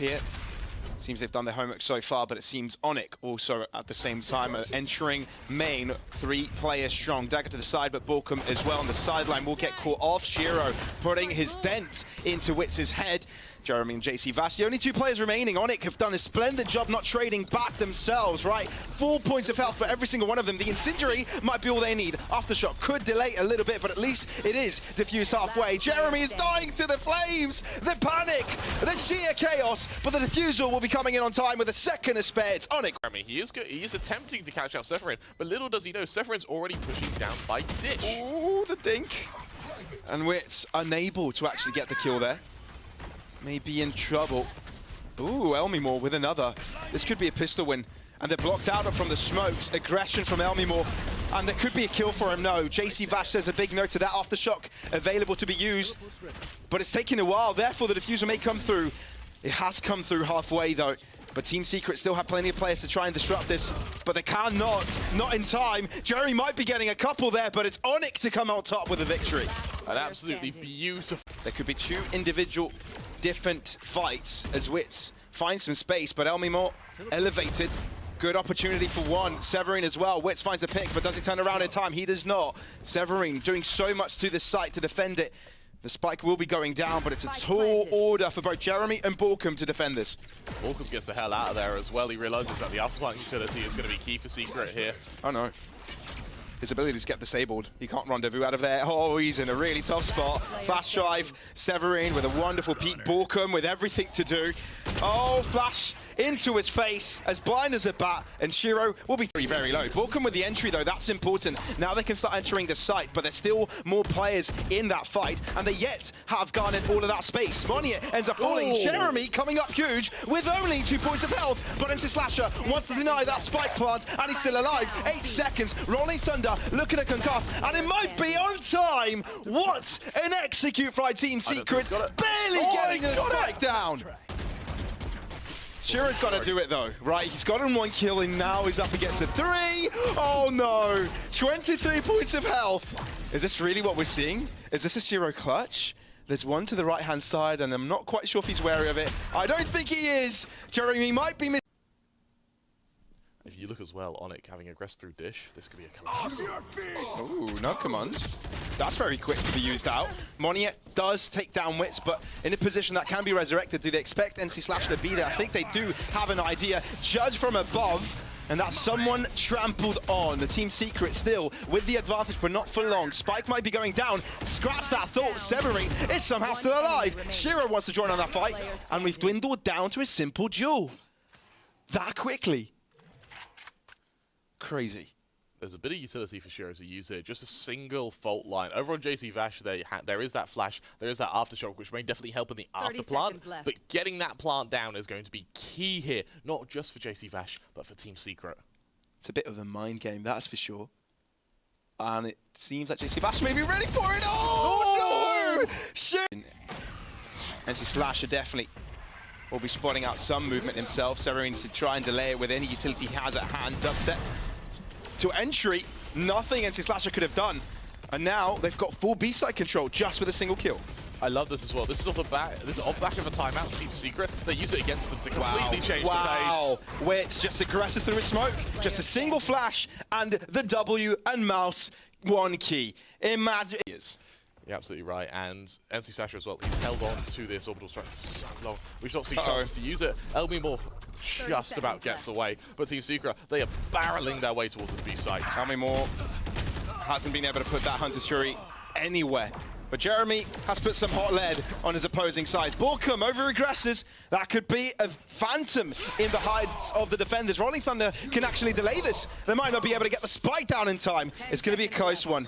here. Seems they've done their homework so far, but it seems ONIC also at the same time are entering main, 3 players strong. Dagger to the side, but Borkum as well on the sideline will get caught off. Shiro putting his dent into Witz's head. Jeremy and JC Vash, the only 2 players remaining. ONIC have done a splendid job not trading back themselves, right? 4 points of health for every single one of them. The Incendiary might be all they need. Aftershock could delay a little bit, but at least it is diffused halfway. Jeremy is dying to the flames, the panic, the sheer chaos, but the diffusal will be coming in on time with a second to spare. It's ONIC. He is good. He is attempting to catch out Severin, but little does he know, Severin's already pushing down by Dish. Ooh, the dink. And Witz unable to actually get the kill there. Maybe in trouble. Ooh, Elmimore with another. This could be a pistol win. And they're blocked out from the smokes. Aggression from Elmimore. And there could be a kill for him. No, JC Vash says a big no to that. Aftershock available to be used. But it's taking a while. Therefore, the diffuser may come through. It has come through halfway, though. But Team Secret still have plenty of players to try and disrupt this. But they cannot. Not in time. Jerry might be getting a couple there, but it's ONIC to come out top with a victory. An absolutely beautiful. There could be 2 individual different fights as Witz finds some space, but Elmimore elevated. Good opportunity for one. Severin as well. Witz finds the pick, but does he turn around in time? He does not. Severin doing so much to the site to defend it. The spike will be going down, but it's a tall order for both Jeremy and Borkum to defend this. Borkum gets the hell out of there as well. He realizes that the afterplant utility is going to be key for Secret here. Oh no. His ability to get disabled. He can't rendezvous out of there. Oh, he's in a really tough spot. Flash drive. Severin with a wonderful peek. Borkum with everything to do. Oh, flash into his face, as blind as a bat, and Shiro will be very low. Borkum with the entry, though, that's important. Now they can start entering the site, but there's still more players in that fight, and they yet have garnered all of that space. Monia ends up falling. Jeremy coming up huge with only 2 points of health, but into Slasher wants to deny that spike plant, and he's still alive. 8 seconds. Rolling Thunder looking to concuss, and it might be on time. What an execute by Team Secret, barely getting the spike down. Shiro's got to do it though, right? He's gotten 1 kill and now he's up against a 3. Oh no! 23 points of health. Is this really what we're seeing? Is this a Shiro clutch? There's one to the right-hand side and I'm not quite sure if he's wary of it. I don't think he is. Jeremy might be missing. If you look as well, ONIC having aggressed through Dish, this could be a collapse. Ooh, no commands. That's very quick to be used out. Moniet does take down Witz, but in a position that can be resurrected. Do they expect NC Slasher to be there? I think they do have an idea. Judge from above, and that's someone trampled on. The Team Secret still with the advantage, but not for long. Spike might be going down. Scratch that thought. Severin is somehow still alive. Shiro wants to join on that fight, and we've dwindled down to a simple duel. That quickly. Crazy. There's a bit of utility for Shiro to use here. Just a single fault line. Over on JC Vash, there is that flash, there is that aftershock, which may definitely help in the after plant. But getting that plant down is going to be key here, not just for JC Vash, but for Team Secret. It's a bit of a mind game, that's for sure. And it seems like JC Vash may be ready for it. Oh, no! Shit! NC Slasher definitely will be spotting out some movement himself. Severin to try and delay it with any utility he has at hand. Dubstep to entry, nothing NC Slasher could have done. And now they've got full B-side control just with a single kill. I love this as well. This is off the back. This is off back of a timeout. Team Secret. They use it against them to completely change the pace. Witz just aggresses through his smoke. Just a single flash and the W and mouse 1 key. Imagine. You're absolutely right, and NC Slasher as well. He's held on to this orbital strike for so long. We've not seen chances to use it. Elmimore just about gets away, but Team Secret, they are barreling their way towards this B site. Elmimore hasn't been able to put that Hunter's Fury anywhere. But Jeremy has put some hot lead on his opposing sides. Borkum over-aggresses. That could be a phantom in the hides of the defenders. Rolling Thunder can actually delay this. They might not be able to get the spike down in time. It's going to be a close one.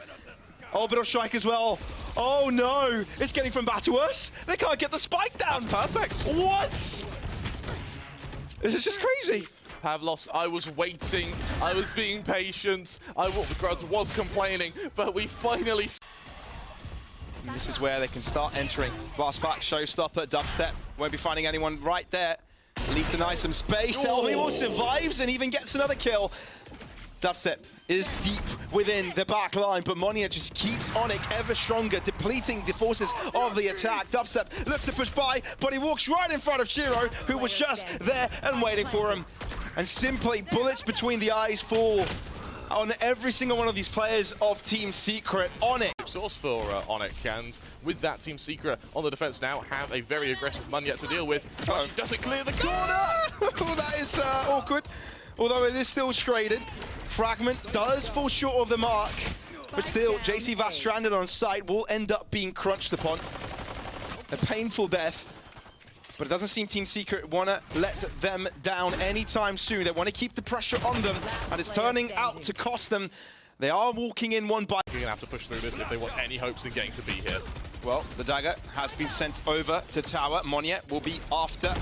Orbital strike as well. Oh no, it's getting from bad to worse. They can't get the spike down. That's perfect. What? This is just crazy. Pavlos, I was waiting. I was being patient. I was complaining, but we finally... This is where they can start entering. Blast back, showstopper, dubstep. Won't be finding anyone right there. At least deny some space. Elmimore survives and even gets another kill. Dubstep is deep within the back line, but Monia just keeps ONIC ever stronger, depleting the forces of the attack. Dubstep looks to push by, but he walks right in front of Shiro, who was just there and waiting for him. And simply bullets between the eyes fall on every single one of these players of Team Secret. ONIC. Source for ONIC, and with that, Team Secret on the defense now have a very aggressive Munyet to deal with. But she doesn't clear the corner! Oh, that is awkward. Although it is still traded. Fragment does fall short of the mark, but still, JC Vash stranded on site will end up being crunched upon. A painful death. But it doesn't seem Team Secret want to let them down anytime soon. They want to keep the pressure on them, and it's turning out to cost them. They are walking in one by... You're going to have to push through this if they want any hopes in getting to be here. Well, the dagger has been sent over to tower. Monyet will be after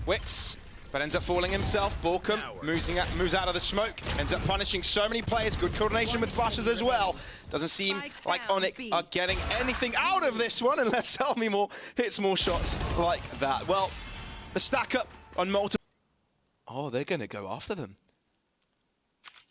Wix, but ends up falling himself. Borkum moves out of the smoke, ends up punishing so many players. Good coordination with flashes as well. Doesn't seem like ONIC are getting anything out of this one unless Elmimore hits more shots like that. Well, the stack up on multiple... Oh, they're going to go after them.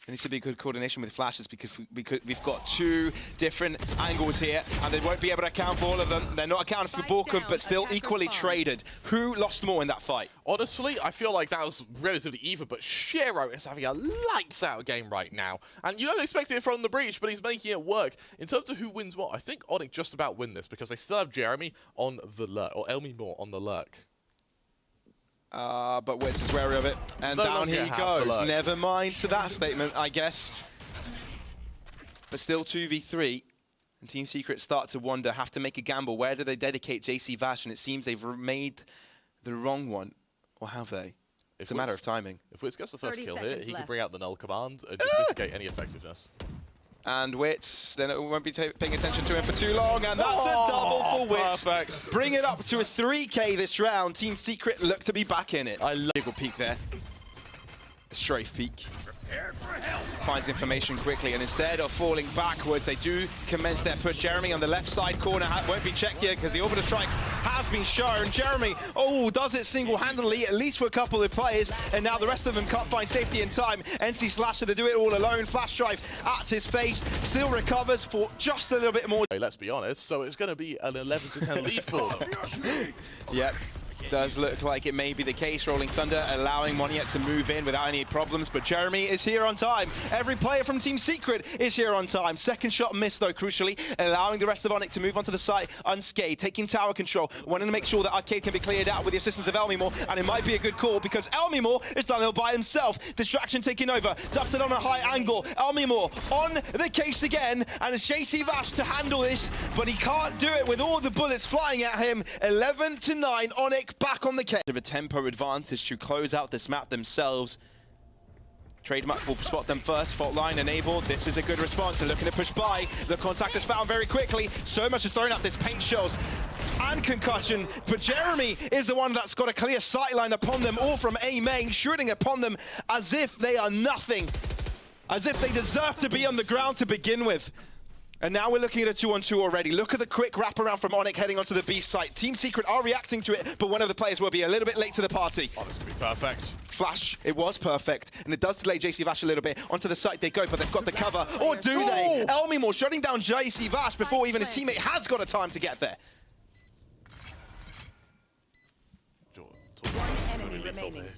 There needs to be good coordination with flashes because we've got two different angles here, and they won't be able to account for all of them. They're not accounting for Borkum, but still equally traded. Who lost more in that fight? Honestly, I feel like that was relatively even, but Shiro is having a lights-out game right now. And you don't expect it from the breach, but he's making it work. In terms of who wins what, I think ONIC just about win this because they still have Jeremy on the lurk, or Elmimore on the lurk. But Witz is wary of it, and down he goes. Never mind to that statement, I guess. But still 2v3, and Team Secret start to wonder, have to make a gamble. Where do they dedicate JC Vash? And it seems they've made the wrong one, or have they? It's a matter of timing. If Witz gets the first kill here, he can bring out the null command and just mitigate any effectiveness. And Witz, then it won't be paying attention to him for too long, and that's a double for Witz. Perfect. Bring it up to a 3K this round. Team Secret look to be back in it. I love a peek there. A strafe peek. Finds information quickly, and instead of falling backwards, they do commence their push. Jeremy on the left side corner won't be checked here because the orbital strike has been shown. Jeremy, does it single-handedly, at least for a couple of players, and now the rest of them can't find safety in time. NC Slasher to do it all alone. Flash drive at his face, still recovers for just a little bit more. Hey, let's be honest, so it's going to be an 11-10 lead for them. Yep. Does look like it may be the case. Rolling Thunder allowing Monyet to move in without any problems, but Jeremy is here on time. Every player from Team Secret is here on time. Second shot missed though, crucially, allowing the rest of ONIC to move onto the site unscathed, taking tower control, wanting to make sure that Arcade can be cleared out with the assistance of Elmimore, and it might be a good call because Elmimore is done it by himself. Distraction taking over, dumped it on a high angle. Elmimore on the case again, and it's JC Vash to handle this, but he can't do it with all the bullets flying at him. 11-9, ONIC back on the case. Of a tempo advantage to close out this map themselves. Trademark will spot them first. Fault line enabled. This is a good response. They're looking to push by. The contact is found very quickly. So much is thrown out. There's paint shells and concussion. But Jeremy is the one that's got a clear sightline upon them, all from A main, shooting upon them as if they are nothing. As if they deserve to be on the ground to begin with. And now we're looking at a 2-on-2 already. Look at the quick wraparound from ONIC heading onto the B site. Team Secret are reacting to it, but one of the players will be a little bit late to the party. Oh, this could be perfect. Flash, it was perfect. And it does delay JC Vash a little bit. Onto the site they go, but they've got the cover. Or do they? Elmimore shutting down JC Vash before even his teammate has got a time to get there.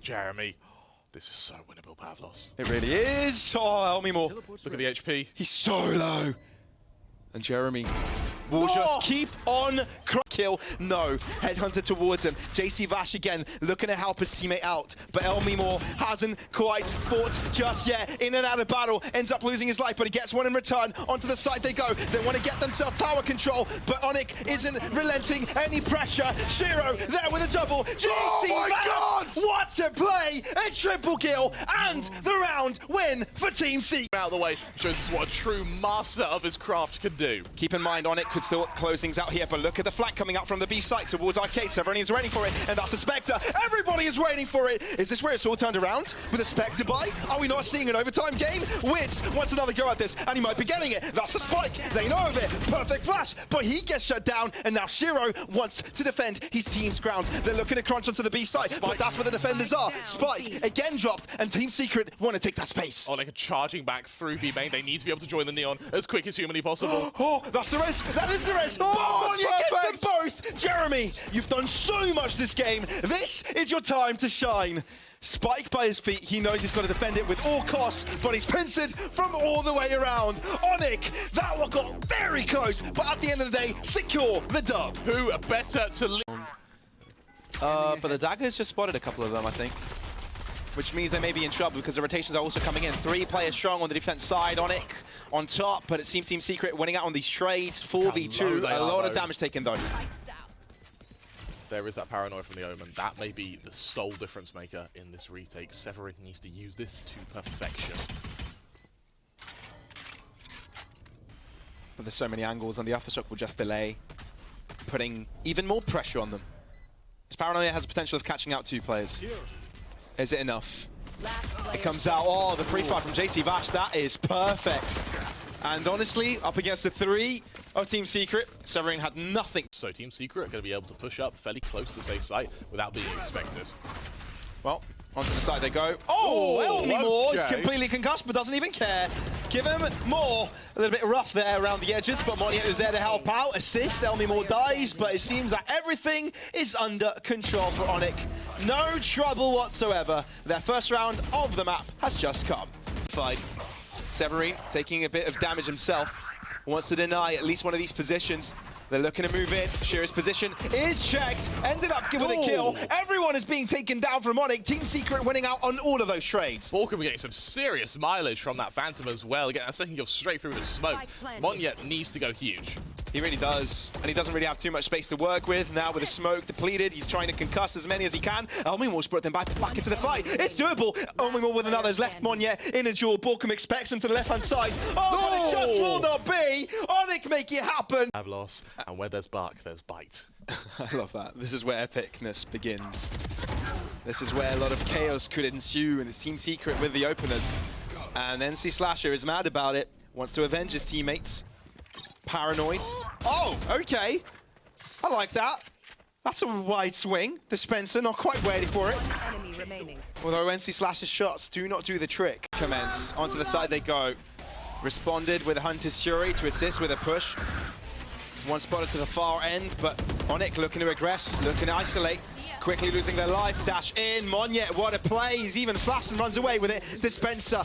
Jeremy. This is so winnable, Pavlos. It really is. Oh, Elmimore. Look at the HP. He's so low. And Jeremy will just keep on kill. No, headhunter towards him. JC Vash again looking to help his teammate out, but Elmimore hasn't quite fought just yet. In and out of battle, ends up losing his life, but he gets one in return. Onto the side they go. They want to get themselves tower control, but ONIC isn't relenting any pressure. Shiro there with a double. JC Vash, what a play! A triple kill and the round win for Team C. Out of the way shows us what a true master of his craft can do. Keep in mind, ONIC could still close things out here, but look at the flank coming out from the B site towards Arcade. Severin is waiting for it, and that's a Spectre. Everybody is waiting for it. Is this where it's all turned around with a Spectre buy? Are we not seeing an overtime game? Witz wants another go at this, and he might be getting it. That's a Spike. They know of it. Perfect flash, but he gets shut down, and now Shiro wants to defend his team's ground. They're looking to crunch onto the B site, but that's where the defenders are. Spike again dropped, and Team Secret want to take that space. ONIC are charging back through B main. They need to be able to join the Neon as quick as humanly possible. Oh, that's the res. That is the res. Oh, you get them both. Jeremy, you've done so much this game. This is your time to shine. Spike by his feet. He knows he's got to defend it with all costs, but he's pincered from all the way around. ONIC, that one got very close, but at the end of the day, secure the dub. Who are better to lead? But the Daggers just spotted a couple of them, I think. Which means they may be in trouble because the rotations are also coming in. 3 players strong on the defense side. ONIC on top, but it seems Team Secret winning out on these trades. 4v2, a lot of damage taken though. There is that paranoia from the Omen. That may be the sole difference maker in this retake. Severin needs to use this to perfection. But there's so many angles, and the aftershock will just delay, putting even more pressure on them. This paranoia has the potential of catching out 2 players. Is it enough? It comes out. Oh, the free fire from JC Vash. That is perfect. And honestly, up against the 3 of Team Secret, Severin had nothing. So Team Secret are going to be able to push up fairly close to the safe site without being expected. Well, onto the side they go. Oh, Elmore is completely concussed, but doesn't even care. Give him more. A little bit rough there around the edges, but Monier is there to help out. Assist, Elmore dies, but it seems that everything is under control for ONIC. No trouble whatsoever. Their first round of the map has just come. Fight. Severin taking a bit of damage himself. Wants to deny at least one of these positions. They're looking to move in. Shira's position is checked. Ended up with a kill. Everyone is being taken down from ONIC. Team Secret winning out on all of those trades. Borkum getting some serious mileage from that Phantom as well. Getting a second kill straight through the smoke. Monyet needs to go huge. He really does. And he doesn't really have too much space to work with. Now with the smoke depleted, he's trying to concuss as many as he can. Elmimore's brought them back into the fight. It's doable. Elmimore with another. Has left Monyet in a duel. Borkum expects him to the left-hand side. Oh, but it just will not be. ONIC make it happen. Have loss. And where there's bark, there's bite. I love that. This is where epicness begins. This is where a lot of chaos could ensue, and it's Team Secret with the openers. And NC Slasher is mad about it. Wants to avenge his teammates. Paranoid. Oh, okay. I like that. That's a wide swing. Dispenser not quite ready for it. Enemy remaining. Although NC Slasher's shots do not do the trick. Commence. Onto the side they go. Responded with a Hunter's Fury to assist with a push. One spotted to the far end, but ONIC looking to aggress, looking to isolate. Quickly losing their life. Dash in. Monyet, what a play. He's even flashed and runs away with it. Dispenser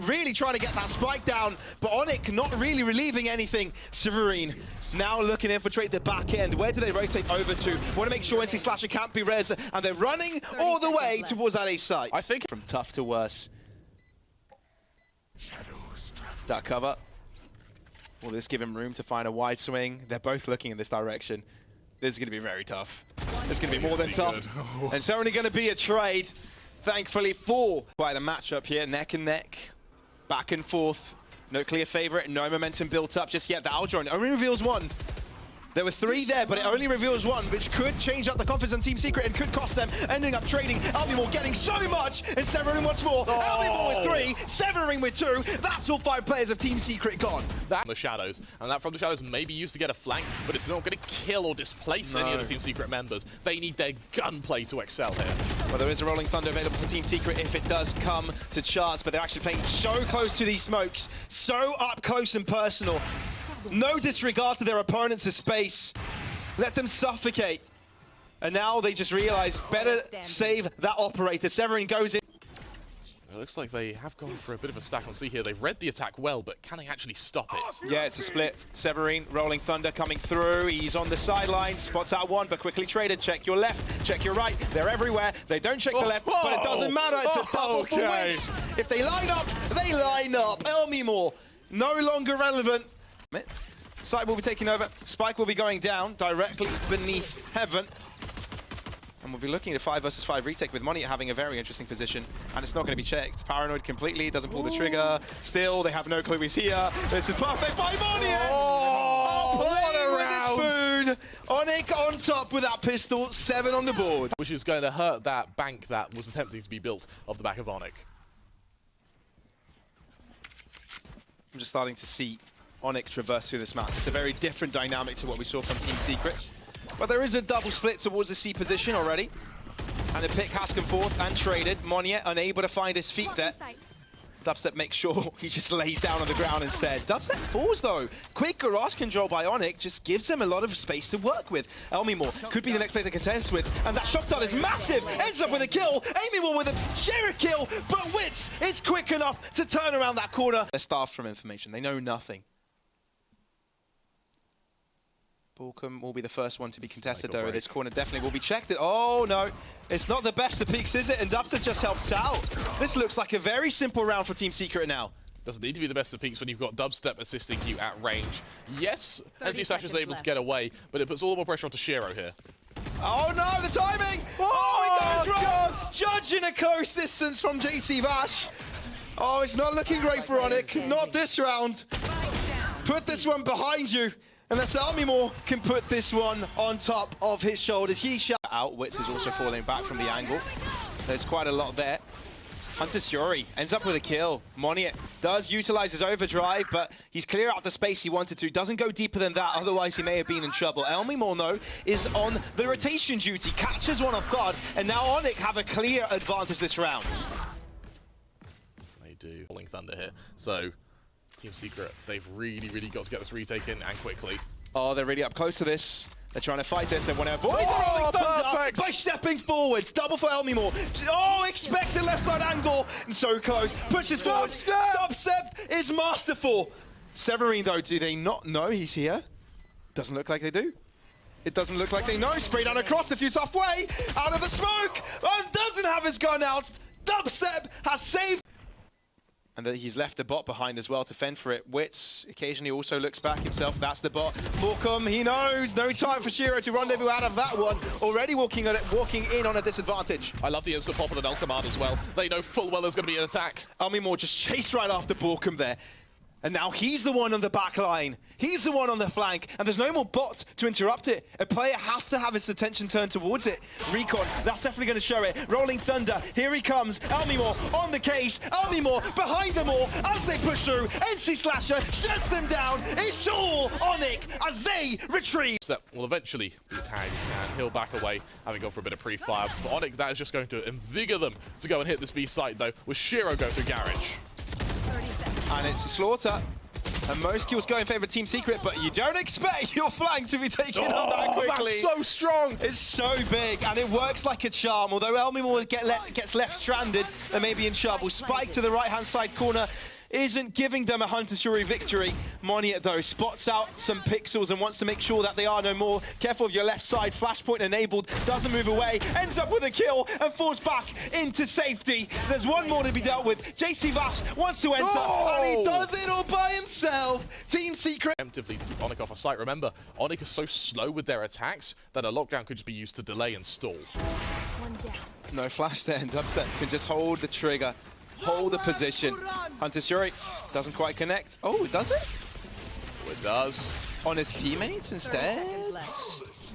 really trying to get that spike down, but ONIC not really relieving anything. Severin now looking to infiltrate the back end. Where do they rotate over to? Want to make sure NC Slasher can't be res, and they're running all the way towards that A site. I think from tough to worse. That cover. Will this give him room to find a wide swing? They're both looking in this direction. This is going to be very tough. It's going to be more than tough. And it's only going to be a trade, thankfully, for quite a matchup here. Neck and neck, back and forth. No clear favorite, no momentum built up just yet. The Aldron only reveals 1. There were 3 there, but it only reveals 1, which could change up the confidence on Team Secret and could cost them, ending up trading. Elmimore getting so much, and Severin once more. Elmimore with 3, Severin with 2. That's all 5 players of Team Secret gone. That from the shadows, and that from the shadows may be used to get a flank, but it's not going to kill or displace any of the Team Secret members. They need their gunplay to excel here. Well, there is a Rolling Thunder available for Team Secret if it does come to chance, but they're actually playing so close to these smokes, so up close and personal. No disregard to their opponents' space. Let them suffocate. And now they just realize better save that operator. Severin goes in. It looks like they have gone for a bit of a stack on C here. They've read the attack well, but can they actually stop it? Yeah, it's a split. Severin, Rolling Thunder coming through. He's on the sidelines, spots out 1, but quickly traded. Check your left, check your right. They're everywhere. They don't check the left, but it doesn't matter. It's a double for wins. If they line up, they line up. Elmimore, no longer relevant. Site will be taking over. Spike will be going down directly beneath Heaven. And we'll be looking at a 5 versus 5 retake with Money having a very interesting position. And it's not going to be checked. Paranoid completely, doesn't pull the trigger. Still, they have no clue he's here. This is perfect by Money. Oh, what a round! dude. ONIC on top with that pistol, 7 on the board. Which is going to hurt that bank that was attempting to be built off the back of ONIC. I'm just starting to see ONIC traverse through this map. It's a very different dynamic to what we saw from Team Secret. But there is a double split towards the C position already. And the pick has come forth and traded. Monier unable to find his feet there. Dubstep makes sure he just lays down on the ground instead. Dubstep falls though. Quick garage control by ONIC just gives him a lot of space to work with. Elmimore could be the next player to contest with, and that shot dart is massive. Ends up with a kill. Elmimore with a share kill, but Wits is quick enough to turn around that corner. They're starved from information. They know nothing. Borkum will be the first one to be contested though. This corner definitely will be checked. Oh no, it's not the best of peaks, is it? And Dubstep just helps out. This looks like a very simple round for Team Secret now. Doesn't need to be the best of peaks when you've got Dubstep assisting you at range. Yes, Decisive is able to get away, but it puts all the more pressure onto Shiro here. Oh no, the timing! Oh, it goes wrong! Judging a close distance from JC Vash. Oh, it's not looking great for ONIC. Not this round. Put this one behind you. Unless Elmimore can put this one on top of his shoulders. He shot out. Wits is also falling back from the angle. There's quite a lot there. Hunter Fury ends up with a kill. Monier does utilize his overdrive, but he's clear out the space he wanted to. Doesn't go deeper than that, otherwise he may have been in trouble. Elmimore, though, is on the rotation duty. Catches one off guard, and now ONIC have a clear advantage this round. They do. Rolling Thunder here. So Team Secret, they've really got to get this retake in and quickly. Oh, they're really up close to this. They're trying to fight this. They want to avoid the Rolling Thunder by stepping forwards. Double for Elmimore. Oh, expected left side angle. And so close. Pushes forward. Dubstep is masterful. Severine, though, do they not know he's here? Doesn't look like they do. It doesn't look like they know. Spray down across, diffuse halfway. Out of the smoke. And doesn't have his gun out. Dubstep has saved. And then he's left the bot behind as well to fend for it. Wits occasionally also looks back himself. That's the bot. Borkum, he knows. No time for Shiro to rendezvous out of that one. Already walking in on a disadvantage. I love the instant pop of the null command as well. They know full well there's going to be an attack. Elmimore just chased right after Borkum there. And now he's the one on the back line. He's the one on the flank, and there's no more bot to interrupt it. A player has to have his attention turned towards it. Recon, that's definitely going to show it. Rolling Thunder, here he comes. Elmimore on the case. Elmimore behind them all as they push through. NC Slasher shuts them down. It's all ONIC as they retrieve. That will eventually be tagged, and he'll back away, having gone for a bit of pre-fire. For ONIC, that is just going to invigor them to go and hit this B site, though, with Shiro going through Garage. And it's a slaughter. And most kills go in favor of Team Secret, but you don't expect your flank to be taken up that quickly. That's so strong! It's so big, and it works like a charm. Although Elmimore gets left stranded, they may be in trouble. Spike to the right-hand side corner isn't giving them a Hunter Fury victory. Monier, though, spots out some pixels and wants to make sure that they are no more. Careful of your left side, flashpoint enabled, doesn't move away, ends up with a kill and falls back into safety. There's one more to be dealt with. JC Vash wants to enter, and he does it all by himself. Team Secret. Preemptively to keep ONIC off a site. Remember, ONIC is so slow with their attacks that a lockdown could just be used to delay and stall. No flash there, and Dubstep can just hold the trigger. Hold the position. Hunter Fury doesn't quite connect. Oh, does it? Oh, it does. On his teammates instead?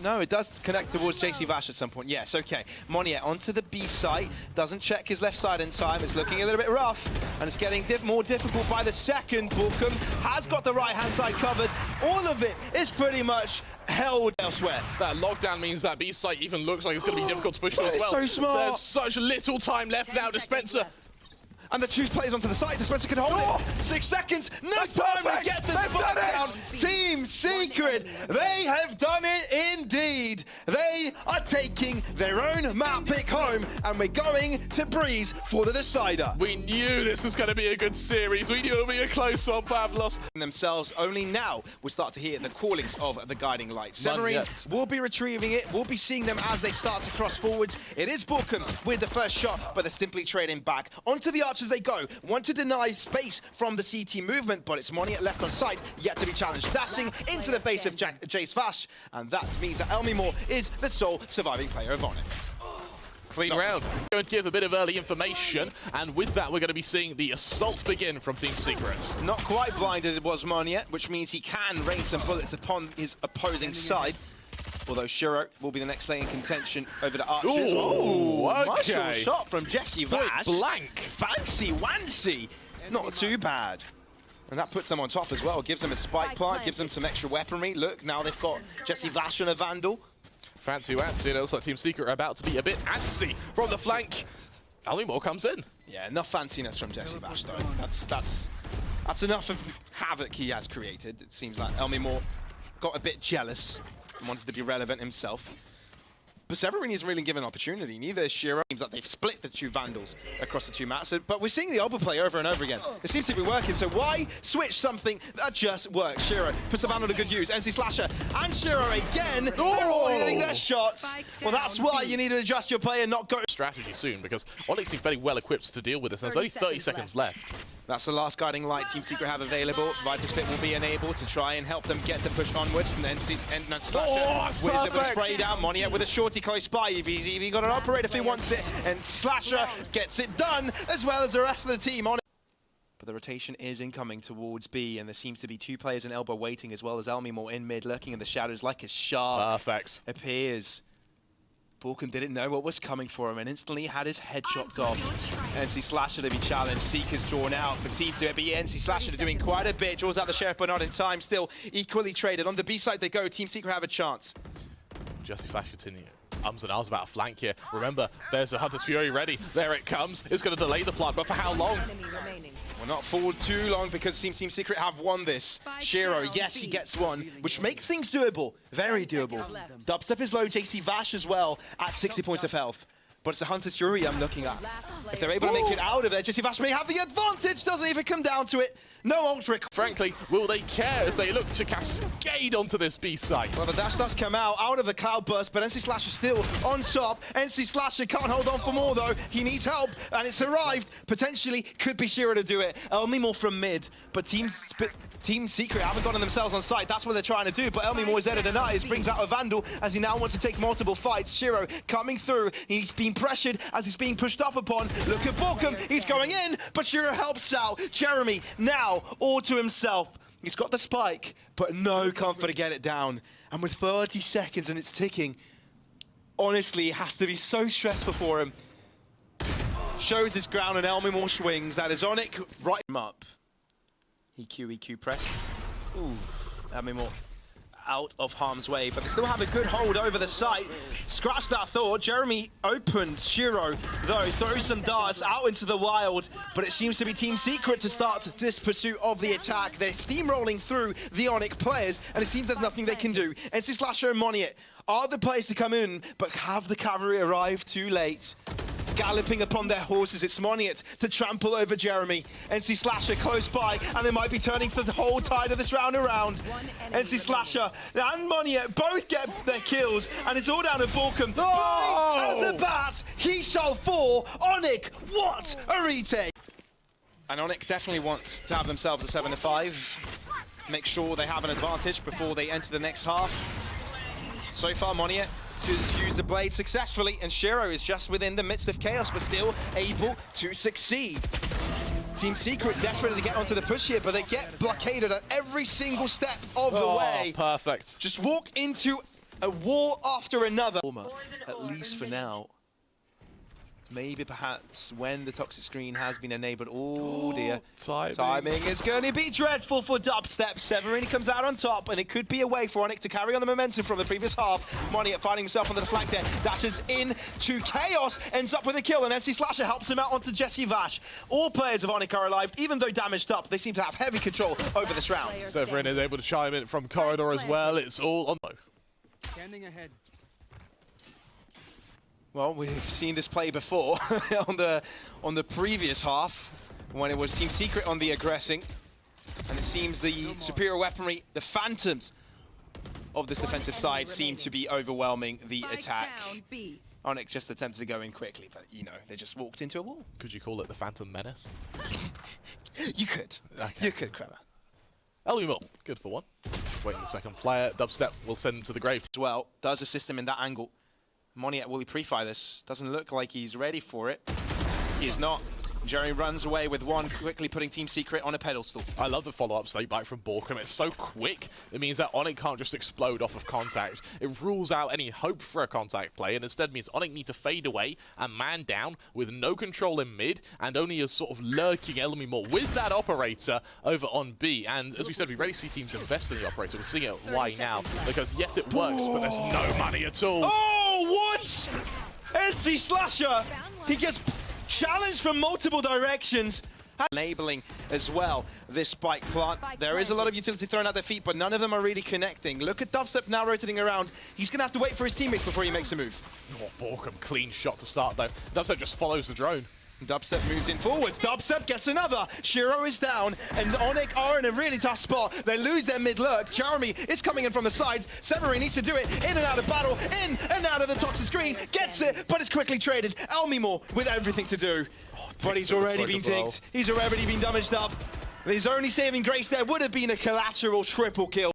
No, it does connect towards JC Vash at some point. Yes, okay. Monier onto the B site. Doesn't check his left side in time. It's looking a little bit rough. And it's getting more difficult by the second. Borkum has got the right-hand side covered. All of it is pretty much held elsewhere. That lockdown means that B site even looks like it's going to be difficult to push through as well. So smart. There's such little time left now. Dispenser. And the two players onto the side. Dispenser can hold it. 6 seconds. No time to get the spot down. Team Secret, they have done it indeed. They are taking their own map pick home, and we're going to Breeze for the decider. We knew this was going to be a good series. We knew it would be a close one. Pavlos. Themselves only now we'll start to hear the callings of the guiding light. Severine will be retrieving it. We'll be seeing them as they start to cross forwards. It is Borkum with the first shot, but they're simply trading back onto the arch as they go. Want to deny space from the CT movement, but it's Monier left on site, yet to be challenged. Dashing into the face of Jace Vash, and that means that Elmimore is the sole surviving player of ONIC. Clean round. Going to give a bit of early information, and with that we're going to be seeing the assault begin from Team Secret. Not quite blind as it was Monier, which means he can rain some bullets upon his opposing side. Although Shiro will be the next player in contention over the Archers. Ooh, okay. Martial shot from Jesse Vash. Blank. Fancy wancy. Not too bad. And that puts them on top as well. Gives them a spike plant, gives them some extra weaponry. Look, now they've got Jesse Vash and a Vandal. Fancy wancy. It looks like Team Secret are about to be a bit antsy from the flank. Almimore comes in. Yeah, enough fanciness from Jesse Vash though. That's enough of havoc he has created. It seems like Almimore got a bit jealous and wanted to be relevant himself. But Severin isn't really given an opportunity. Neither is Shiro. Seems like they've split the two Vandals across the two maps. But we're seeing the elbow play over and over again. It seems to be working, so why switch something that just works? Shiro puts the Vandal to good use. NC Slasher and Shiro again. Oh, hitting their shots. Well, that's why you need to adjust your play and not go. Strategy soon, because ONIC seem fairly well equipped to deal with this. There's only 30 seconds left. That's the last guiding light Team Secret have available. Viper's Pit will be enabled to try and help them get the push onwards. And then Slasher whizzes it with a spray down. Moniet with a shorty close by. He's even got an operator if he wants it. And Slasher gets it done, as well as the rest of the team on it. But the rotation is incoming towards B, and there seems to be two players in elbow waiting, as well as Almimore in mid, lurking in the shadows like a shark. Perfect. Appears. Balkan didn't know what was coming for him and instantly had his head chopped off. NC Slasher to be challenged, Seeker's drawn out, but seems to be NC Slasher doing quite a bit, draws out the Sheriff but not in time, still equally traded. On the B side they go, Team Secret have a chance. Jesse Vash continue. Ums and ahs about a flank here. Remember, there's a Hunter's Fury ready. There it comes. It's going to delay the plant, but for how long? Well, not for too long, because Team Secret have won this. Shiro, yes, he gets one, which makes things doable. Very doable. Dubstep is low, JC Vash as well, at 60 points of health. But it's the Hunter's Fury I'm looking at. If they're able to make it out of there, JC Vash may have the advantage. Doesn't even come down to it. No ult. Frankly, will they care as they look to cascade onto this B site? Well, the dash does come out of the cloud burst, but NC Slasher still on top. NC Slasher can't hold on for more though. He needs help, and it's arrived. Potentially could be Shiro to do it. Elmimore from mid, but Team Secret haven't gotten themselves on site. That's what they're trying to do, but Elmimore is headed tonight. Brings out a Vandal as he now wants to take multiple fights. Shiro coming through. He's being pressured as he's being pushed up upon. Look at Balkan. He's going in, but Shiro helps out. Jeremy now all to himself. He's got the spike, but no comfort to get it down. And with 30 seconds and it's ticking, honestly, it has to be so stressful for him. Shows his ground and Elmimore swings. That is ONIC right him up. EQ pressed. Ooh, Elmimore out of harm's way, but they still have a good hold over the site. Scratch that thought. Jeremy opens. Shiro, though, throws some darts out into the wild, but it seems to be Team Secret to start this pursuit of the attack. They're steamrolling through the ONIC players, and it seems there's nothing they can do. NC Slasher and Moniet are the players to come in, but have the cavalry arrived too late? Galloping upon their horses, it's Moniet to trample over Jeremy. NC Slasher close by, and they might be turning the whole tide of this round around. NC Slasher and Moniet both get their kills, and it's all down to Balkan. Oh! As a bat, he shall fall. ONIC, what a retake! And ONIC definitely wants to have themselves a 7-5. Make sure they have an advantage before they enter the next half. So far, Moniet just used the blade successfully, and Shiro is just within the midst of chaos, but still able to succeed. Team Secret desperate to get onto the push here, but they get blockaded at every single step of the way. Perfect. Just walk into a war after another. At least for now. Maybe perhaps when the toxic screen has been enabled. Oh dear. Timing is going to be dreadful for Dubstep. Severin comes out on top, and it could be a way for ONIC to carry on the momentum from the previous half. Moniet finding himself under the flank there. Dashes in to Chaos, ends up with a kill, and NC Slasher helps him out onto Jesse Vash. All players of ONIC are alive, even though damaged up. They seem to have heavy control over this round. Severin is able to chime in from corridor as well. It's all on. Standing ahead. Well, we've seen this play before on the previous half when it was Team Secret on the aggressing, and it seems the superior weaponry, the phantoms of this defensive side seem to be overwhelming the attack. ONIC just attempted to go in quickly, but you know, they just walked into a wall. Could you call it the Phantom Menace? You could. Okay. You could, Crema. Elmimore, good for one. Waiting the second player. Dubstep will send him to the grave. As well, does assist him in that angle. Moniet, will he pre-fire this? Doesn't look like he's ready for it. He is not. Jeremy runs away with one, quickly putting Team Secret on a pedestal. I love the follow-up snake bite from Borkum. It's so quick. It means that ONIC can't just explode off of contact. It rules out any hope for a contact play, and instead means ONIC need to fade away and man down with no control in mid, and only a sort of lurking Elmimore with that operator over on B. And as we said, we already see teams invest in the operator. We're seeing it why now, because yes, it works, but there's no money at all. Oh, what? NC Slasher, he gets challenged from multiple directions. Enabling as well this spike plant. There is a lot of utility thrown at their feet, but none of them are really connecting. Look at Dubstep now rotating around. He's going to have to wait for his teammates before he makes a move. Oh, Borkum, clean shot to start though. Dubstep just follows the drone. Dubstep moves in forwards. Dubstep gets another. Shiro is down, and ONIC are in a really tough spot. They lose their mid lurk. Jeremy is coming in from the sides. Severin needs to do it in and out of battle, in and out of the toxic screen. Gets it, but it's quickly traded. Elmimore with everything to do. But he's already been dinked. He's already been damaged up. His only saving grace there would have been a collateral triple kill.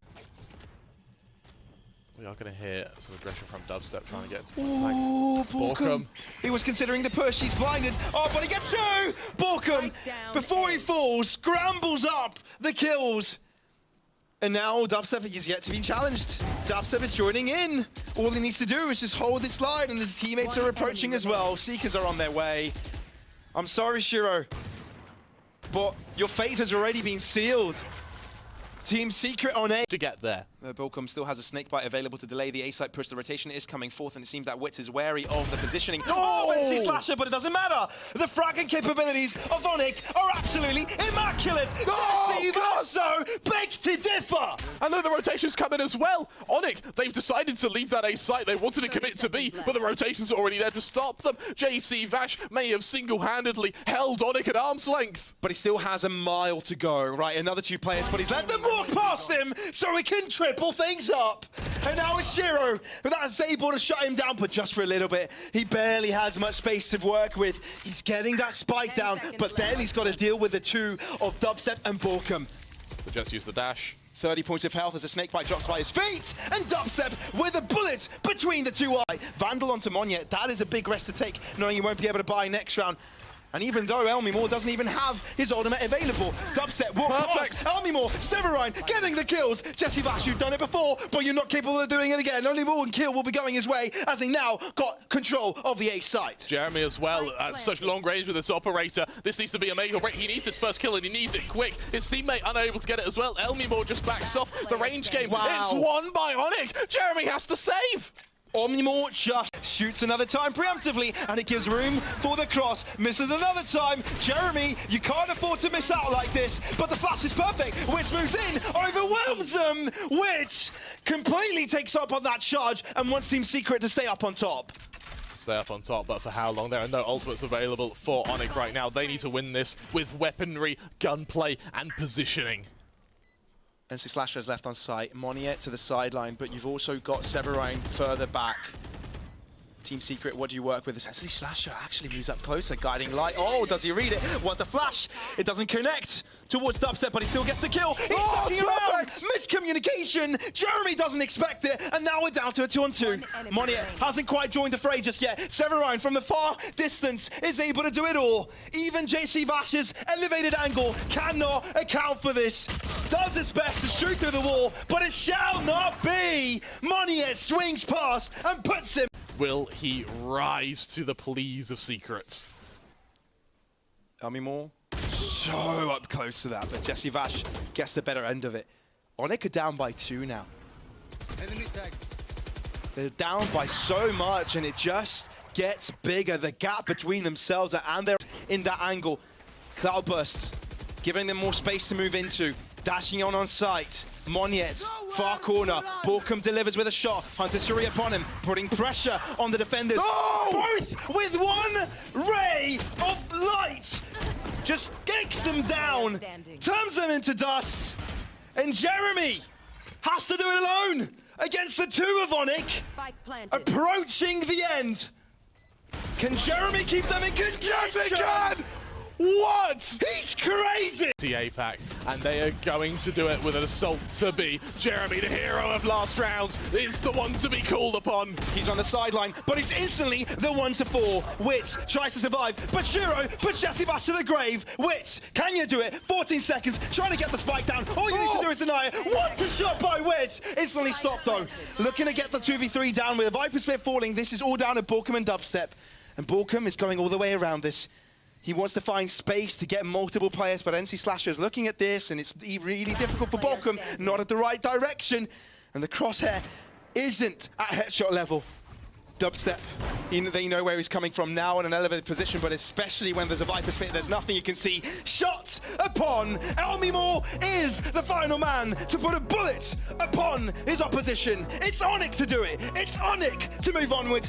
We are going to hear some aggression from Dubstep trying to get to Ooh, Borkum. He was considering the push. He's blinded. Oh, but he gets two! Borkum, before he falls, scrambles up the kills. And now Dubstep is yet to be challenged. Dubstep is joining in. All he needs to do is just hold this line, and his teammates are approaching as well. Seekers are on their way. I'm sorry, Shiro, but your fate has already been sealed. Team Secret on A. To get there. Borkum still has a snakebite available to delay the A-site push. The rotation is coming forth, and it seems that Witz is wary of the positioning. Oh, NC Slasher, but it doesn't matter. The fragging capabilities of ONIC are absolutely immaculate. Decisive also begs to differ. And then the rotations come in as well. ONIC, they've decided to leave that A-site. They wanted to commit to B, but the rotations are already there to stop them. JC Vash may have single-handedly held ONIC at arm's length. But he still has a mile to go, right? Another two players, but he's let them walk past him so he can triple things up. And now it's Shiro, but that's able to shut him down, but just for a little bit. He barely has much space to work with. He's getting that spike down, but then he's got to deal with the two of Dubstep and Borkum. They just use the dash. 30 points of health as a snakebite drops by his feet, and Dubstep with a bullet between the two eyes. Vandal onto Monyet, that is a big rest to take, knowing he won't be able to buy next round. And even though Elmimore doesn't even have his ultimate available, Dubstep walk past Elmimore, Severin getting the kills. Jesse Vash, you've done it before, but you're not capable of doing it again. Only one kill will be going his way, as he now got control of the A site. Jeremy as well, at such long range with this operator. This needs to be a make or break. He needs his first kill, and he needs it quick. His teammate unable to get it as well. Elmimore just backs off the range game. Wow. It's won by ONIC. Jeremy has to save. Elmimore just shoots another time preemptively, and it gives room for the cross. Misses another time. Jeremy, you can't afford to miss out like this, but the flash is perfect. Witch moves in, overwhelms them. Witch completely takes up on that charge and wants Team Secret to stay up on top. Stay up on top, but for how long? There are no ultimates available for ONIC right now. They need to win this with weaponry, gunplay, and positioning. NC Slasher is left on site, Monyet to the sideline, but you've also got Severin further back. Team Secret, what do you work with? NC Slasher actually moves up closer, guiding light. Oh, does he read it? What the flash? It doesn't connect towards Dubstep, but he still gets the kill. He's sucking around! Miscommunication! Jeremy doesn't expect it, and now we're down to a 2-on-2. Monyet hasn't quite joined the fray just yet. Severin from the far distance is able to do it all. Even JC Vash's elevated angle cannot account for this. Does its best to shoot through the wall, but it shall not be! Monyet swings past and puts him. Will he rise to the pleas of Secrets? Elmimore so up close to that, but Jesse Vash gets the better end of it. ONIC are down by 2 now. Enemy tag. They're down by so much, and it just gets bigger. The gap between themselves and they're in that angle. Cloudburst giving them more space to move into. Dashing on site. Monyet, far corner. Borkum delivers with a shot. Hunter Shuri upon him, putting pressure on the defenders. Both with one ray of light. Just kicks them down, turns them into dust. And Jeremy has to do it alone against the two of ONIC, approaching the end. Can Jeremy keep them in contention? Yes, he can! What? He's crazy! TA pack, and they are going to do it with an assault to be. Jeremy, the hero of last rounds, is the one to be called upon. He's on the sideline, but he's instantly the one to fall. Wit tries to survive, but Shiro puts Decisive to the grave. Wit, can you do it? 14 seconds, trying to get the spike down. All you need to do is deny it. What a shot by Wit! Instantly stopped though. Looking to get the 2v3 down with a Viper Spit falling. This is all down to Borkum and Dubstep. And Borkum is going all the way around this. He wants to find space to get multiple players, but NC Slasher is looking at this, and it's really difficult for Borkum, not at the right direction. And the crosshair isn't at headshot level. Dubstep, they know where he's coming from now in an elevated position, but especially when there's a Viper Spit, there's nothing you can see. Shot upon Elmimore is the final man to put a bullet upon his opposition. It's ONIC to do it. It's ONIC to move onwards.